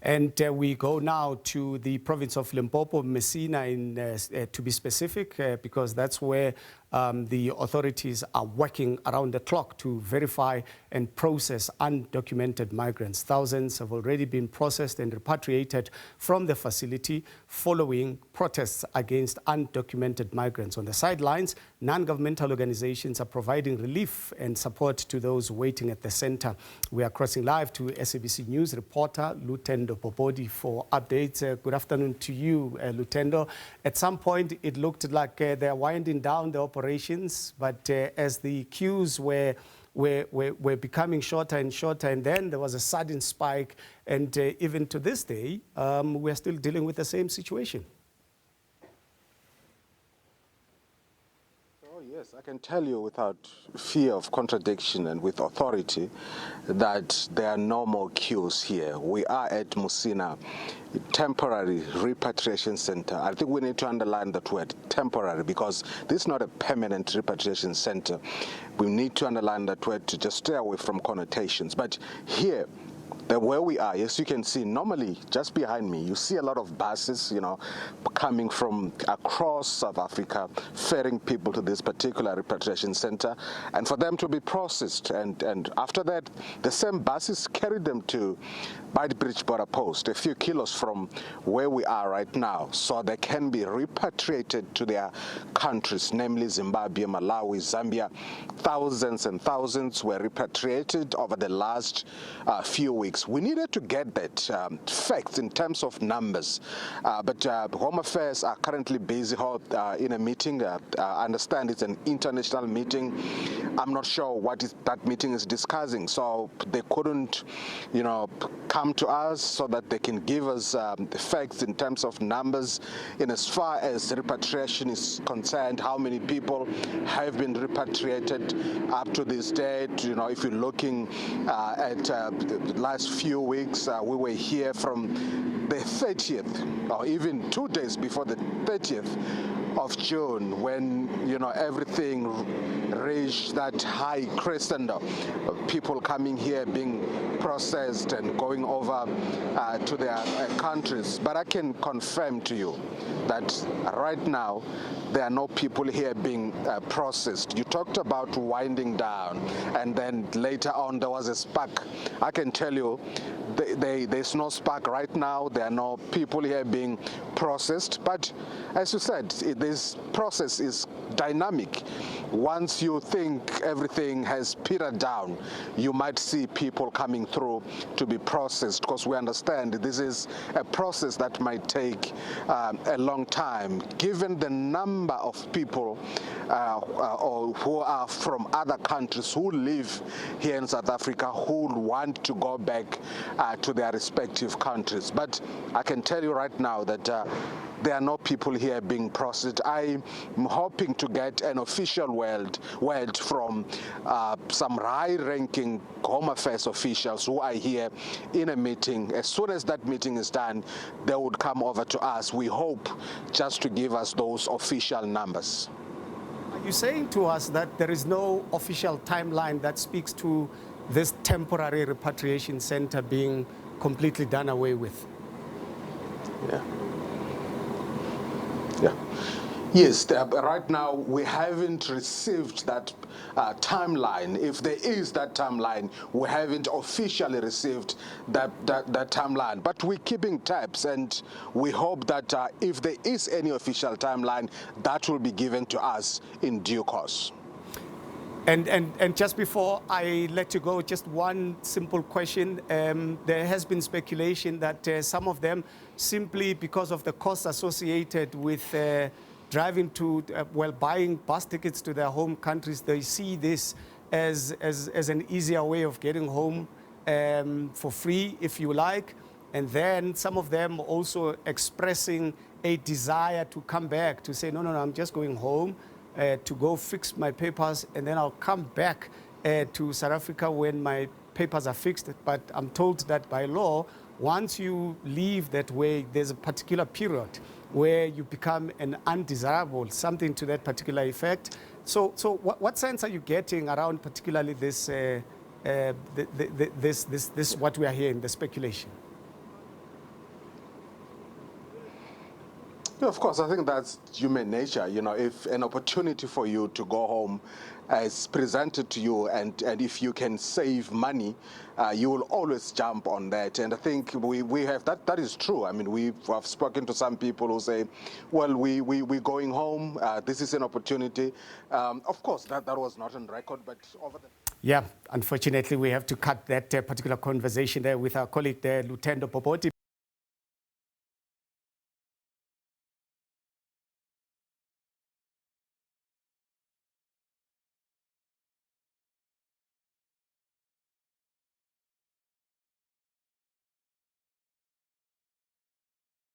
And we go now to the province of Limpopo, Musina, to be specific, because that's where the authorities are working around the clock to verify and process undocumented migrants. Thousands have already been processed and repatriated from the facility following protests against undocumented migrants. On the sidelines, non-governmental organizations are providing relief and support to those waiting at the center. We are crossing live to SABC News reporter Lutendo Bobodi for updates. Good afternoon to you, Lutendo. At some point, it looked like they're winding down the operations, but as the queues were becoming shorter and shorter, and then there was a sudden spike, and even to this day, we're still dealing with the same situation. Yes, I can tell you without fear of contradiction and with authority that there are no more queues here. We are at Musina, temporary repatriation center. I think we need to underline that word temporary, because this is not a permanent repatriation center. We need to underline that word to just stay away from connotations. But here, where we are, as you can see, normally just behind me, you see a lot of buses, coming from across South Africa, ferrying people to this particular repatriation center, and for them to be processed. And after that, the same buses carry them to Bridge border post, a few kilos from where we are right now, so they can be repatriated to their countries, namely Zimbabwe, Malawi, Zambia. Thousands and thousands were repatriated over the last few weeks. We needed to get that facts in terms of numbers, but Home Affairs are currently busy in a meeting. I understand it's an international meeting. I'm not sure what that meeting is discussing, so they couldn't, come to us so that they can give us the facts in terms of numbers in as far as repatriation is concerned, how many people have been repatriated up to this date. If you're looking at the last few weeks, we were here from the 30th, or even 2 days before the 30th of June, when everything reached that high crescendo of people coming here, being processed and going over to their countries. But I can confirm to you that right now there are no people here being processed. You talked about winding down, and then later on there was a spark. I can tell you there's no spark right now. There are no people here being processed. But as you said, this process is dynamic. Once you think everything has petered down, you might see people coming through to be processed, because we understand this is a process that might take a long time, given the number of people who are from other countries who live here in South Africa who want to go back to their respective countries. But I can tell you right now that there are no people here being processed. I'm hoping to get an official word from some high-ranking Home Affairs officials who are here in a meeting. As soon as that meeting is done, they would come over to us, we hope, just to give us those official numbers. Are you saying to us that there is no official timeline that speaks to this temporary repatriation center being completely done away with? Yes, right now we haven't received that timeline. If there is that timeline, we haven't officially received that timeline. But we're keeping tabs, and we hope that if there is any official timeline, that will be given to us in due course. And just before I let you go, just one simple question. There has been speculation that some of them, simply because of the costs associated with driving to, buying bus tickets to their home countries, they see this as an easier way of getting home for free, if you like. And then some of them also expressing a desire to come back, to say, no, I'm just going home to go fix my papers, and then I'll come back to South Africa when my papers are fixed. But I'm told that by law, once you leave that way, there's a particular period where you become an undesirable, something to that particular effect. So what sense are you getting around particularly this what we are hearing, the speculation? Yeah, of course, I think that's human nature. You know, if an opportunity for you to go home is presented to you, and if you can save money, you will always jump on that. And I think we have that is true. I mean, I've spoken to some people who say, well, we're going home. This is an opportunity. Of course, that was not on record, but over the... Yeah, unfortunately, we have to cut that particular conversation there with our colleague there, Lutendo Bobodi.